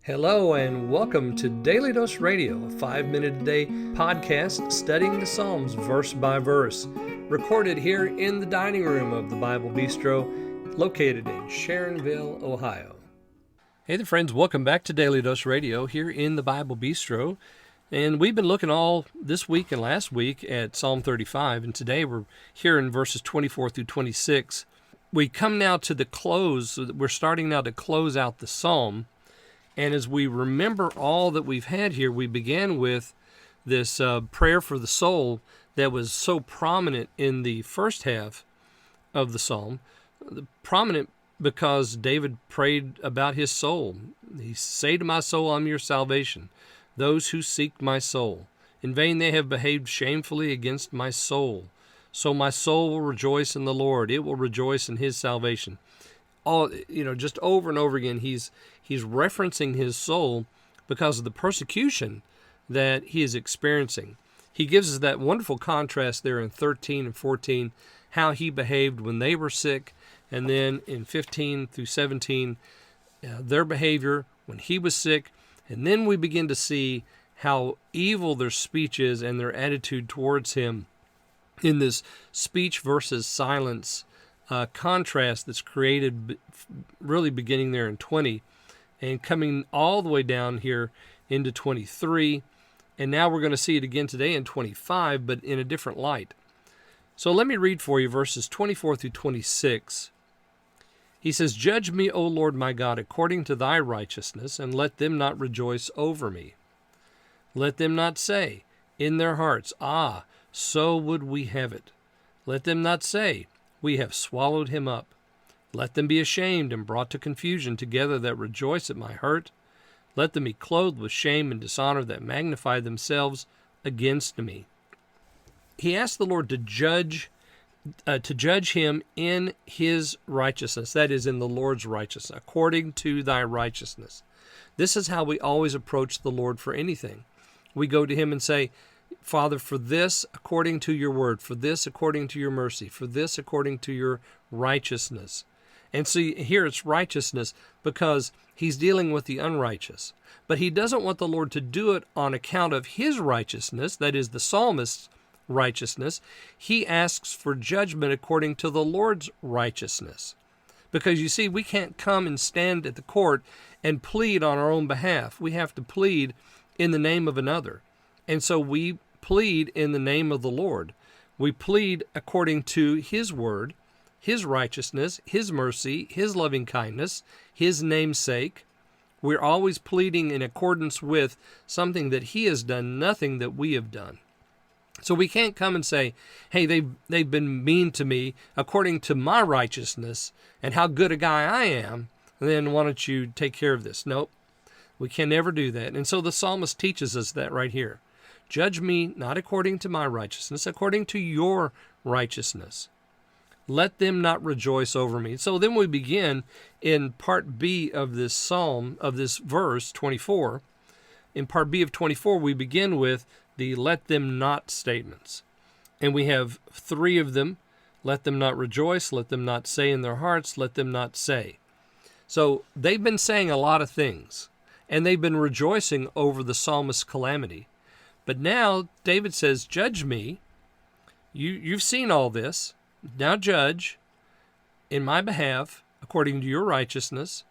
Hello and welcome to Daily Dose Radio, a 5-minute-a-day podcast studying the Psalms verse by verse, recorded here in the dining room of the Bible Bistro, located in Sharonville, Ohio. Hey there friends, welcome back to Daily Dose Radio here in the Bible Bistro. And we've been looking all this week and last week at Psalm 35, and today we're here in verses 24 through 26. We come now to the close, we're starting now to close out the psalm. And as we remember all that we've had here, we began with this prayer for the soul that was so prominent in the first half of the psalm. Prominent because David prayed about his soul. He said, "To my soul, I'm your salvation. Those who seek my soul. In vain they have behaved shamefully against my soul. So my soul will rejoice in the Lord. It will rejoice in his salvation." All, just over and over again, he's referencing his soul because of the persecution that he is experiencing. He gives us that wonderful contrast there in 13 and 14, how he behaved when they were sick, and then in 15 through 17, their behavior when he was sick, and then we begin to see how evil their speech is and their attitude towards him in this speech versus silence contrast that's created really beginning there in 20 and coming all the way down here into 23. And now we're going to see it again today in 25, but in a different light. So let me read for you verses 24 through 26. He says, "Judge me, O Lord my God, according to thy righteousness, and let them not rejoice over me. Let them not say in their hearts, Ah, so would we have it. Let them not say, We have swallowed him up. Let them be ashamed and brought to confusion together that rejoice at my hurt. Let them be clothed with shame and dishonor that magnify themselves against me." He asked the Lord to judge him in his righteousness, that is, in the Lord's righteousness, according to thy righteousness. This is how we always approach the Lord for anything. We go to him and say, "Father, for this according to your word, for this according to your mercy, for this according to your righteousness." And see, here it's righteousness because he's dealing with the unrighteous. But he doesn't want the Lord to do it on account of his righteousness, that is the psalmist's righteousness. He asks for judgment according to the Lord's righteousness. Because you see, we can't come and stand at the court and plead on our own behalf. We have to plead in the name of another. And so we plead in the name of the Lord. We plead according to his word, his righteousness, his mercy, his loving kindness, his name's sake. We're always pleading in accordance with something that he has done, nothing that we have done. So we can't come and say, "Hey, they've been mean to me according to my righteousness and how good a guy I am, and then why don't you take care of this?" Nope, we can never do that. And so the psalmist teaches us that right here. Judge me not according to my righteousness, according to your righteousness. Let them not rejoice over me. So then we begin in part B of this psalm, of this verse 24. In part B of 24, we begin with the let them not statements. And we have three of them. Let them not rejoice, let them not say in their hearts, let them not say. So they've been saying a lot of things, and they've been rejoicing over the psalmist's calamity. But now David says, "Judge me. You've seen all this. Now judge in my behalf according to your righteousness,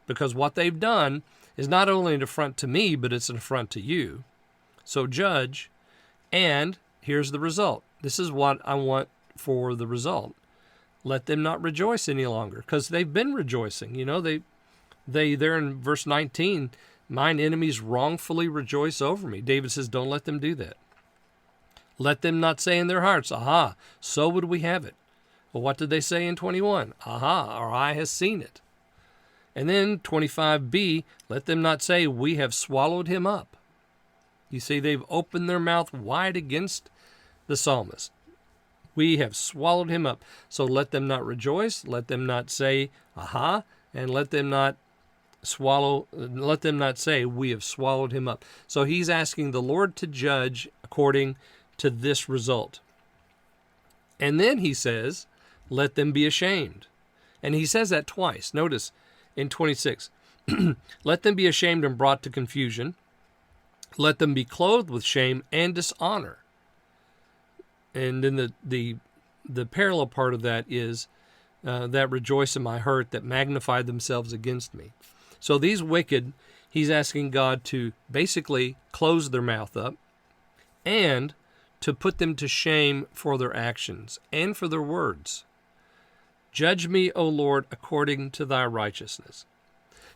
because what they've done is not only an affront to me, but it's an affront to you. So judge, and here's the result. This is what I want for the result. Let them not rejoice any longer," because they've been rejoicing. They there in verse 19, "Mine enemies wrongfully rejoice over me." David says, don't let them do that. Let them not say in their hearts, "Aha, so would we have it." Well, what did they say in 21? "Aha, our eye has seen it." And then 25b, let them not say, "We have swallowed him up." You see, they've opened their mouth wide against the psalmist. We have swallowed him up. So let them not rejoice, let them not say, "Aha," and let them not say, "We have swallowed him up." So he's asking the Lord to judge according to this result. And then he says, let them be ashamed. And he says that twice. Notice in 26, Let them be ashamed and brought to confusion. Let them be clothed with shame and dishonor. And then the parallel part of that is that rejoice in my hurt, that magnify themselves against me. So these wicked, he's asking God to basically close their mouth up and to put them to shame for their actions and for their words. Judge me, O Lord, according to thy righteousness.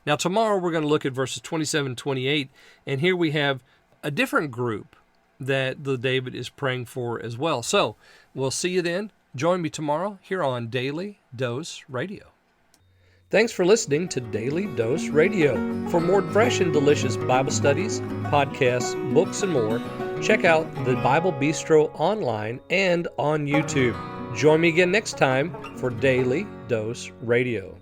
Now tomorrow we're going to look at verses 27 and 28, and here we have a different group that the David is praying for as well. So we'll see you then. Join me tomorrow here on Daily Dose Radio. Thanks for listening to Daily Dose Radio. For more fresh and delicious Bible studies, podcasts, books, and more, check out the Bible Bistro online and on YouTube. Join me again next time for Daily Dose Radio.